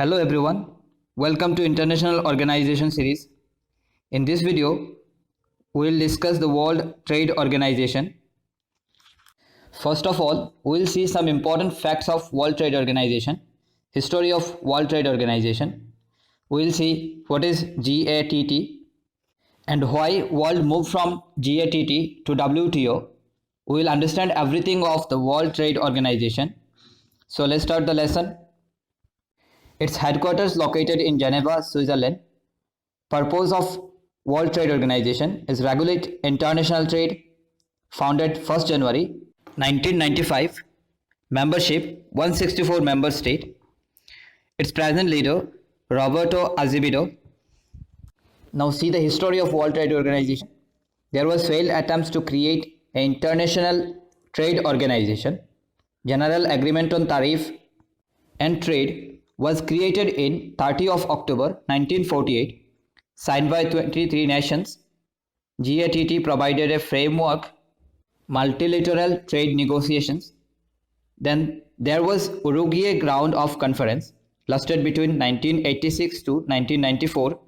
Hello everyone, welcome to International Organization series. In this video, we will discuss the World Trade Organization. First of all, we will see some important facts of World Trade Organization, history of World Trade Organization. We will see what is GATT and why world moved from GATT to WTO. We will understand everything of the World Trade Organization. So let's start the lesson. Its headquarters located in Geneva, Switzerland. Purpose of World Trade Organization is regulate international trade. Founded 1st January 1995. Membership 164 member state. Its present leader Roberto Azevedo. Now see the history of World Trade Organization. There was failed attempts to create an international trade organization. General Agreement on Tariff and Trade was created in 30 of October 1948, signed by 23 nations. GATT provided a framework, multilateral trade negotiations. Then there was Uruguay Round of Conference, lasted between 1986 to 1994.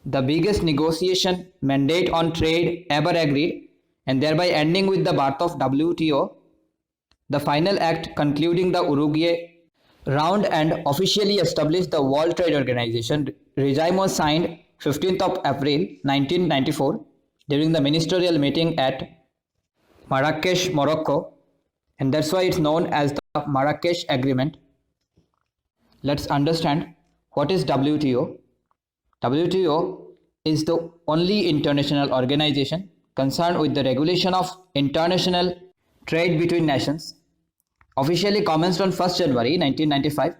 The biggest negotiation mandate on trade ever agreed, and thereby ending with the birth of WTO. The final act concluding the Uruguay Round and officially established the World Trade Organization regime was signed 15th of April 1994 during the ministerial meeting at Marrakesh, Morocco, and that's why it's known as the Marrakesh Agreement. Let's understand what is WTO. WTO is the only international organization concerned with the regulation of international trade between nations. Officially commenced on 1st January 1995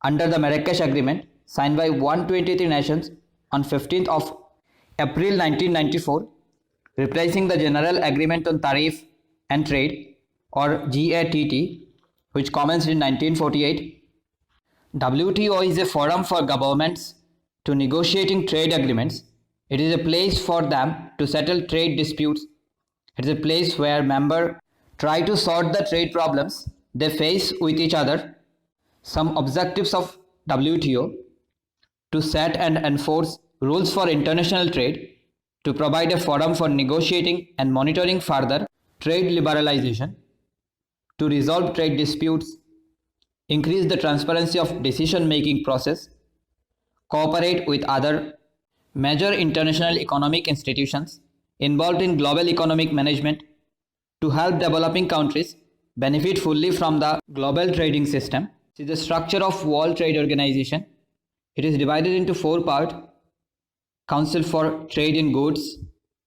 under the Marrakesh Agreement signed by 123 nations on 15th of April 1994, replacing the General Agreement on Tariff and Trade or GATT, which commenced in 1948. WTO is a forum for governments to negotiating trade agreements. It is a place for them to settle trade disputes. It is a place where members try to sort the trade problems they face with each other. Some objectives of WTO: to set and enforce rules for international trade, to provide a forum for negotiating and monitoring further trade liberalization, to resolve trade disputes, increase the transparency of decision-making process, cooperate with other major international economic institutions involved in global economic management, to help developing countries benefit fully from the global trading system. See the structure of World Trade Organization. It is divided into 4 parts: Council for Trade in Goods,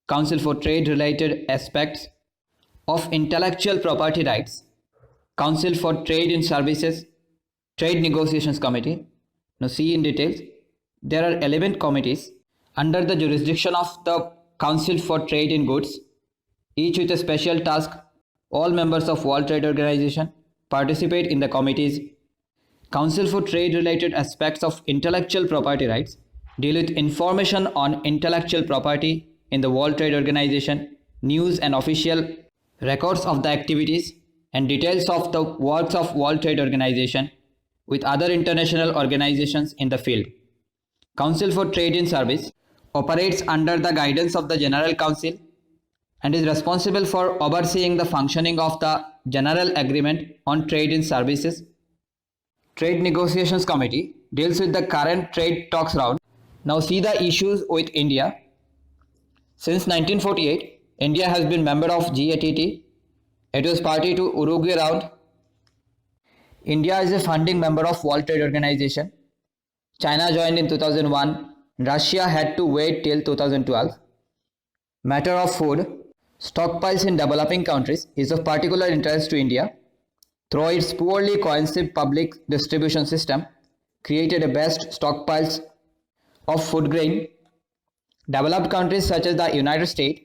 Council for Trade Related Aspects of Intellectual Property Rights, Council for Trade in Services, Trade Negotiations Committee. Now see in details. There are 11 committees under the jurisdiction of the Council for Trade in Goods, each with a special task. All members of World Trade Organization participate in the committees. Council for Trade Related Aspects of Intellectual Property Rights deal with information on intellectual property in the World Trade Organization, news and official records of the activities and details of the works of World Trade Organization with other international organizations in the field. Council for Trade in Service operates under the guidance of the General Council and is responsible for overseeing the functioning of the General Agreement on Trade in Services. Trade Negotiations Committee deals with the current trade talks round. Now see the issues with India. Since 1948, India has been member of GATT. It was party to Uruguay Round. India is a founding member of World Trade Organization. China joined in 2001. Russia had to wait till 2012. Matter of food. Stockpiles in developing countries is of particular interest to India. Through its poorly cohesive public distribution system, created a best stockpiles of food grain. Developed countries such as the United States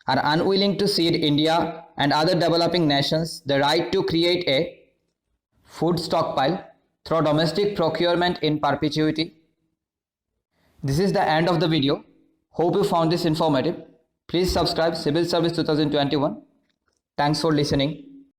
are unwilling to cede India and other developing nations the right to create a food stockpile through domestic procurement in perpetuity. This is the end of the video. Hope you found this informative. Please subscribe Civil Service 2021. Thanks for listening.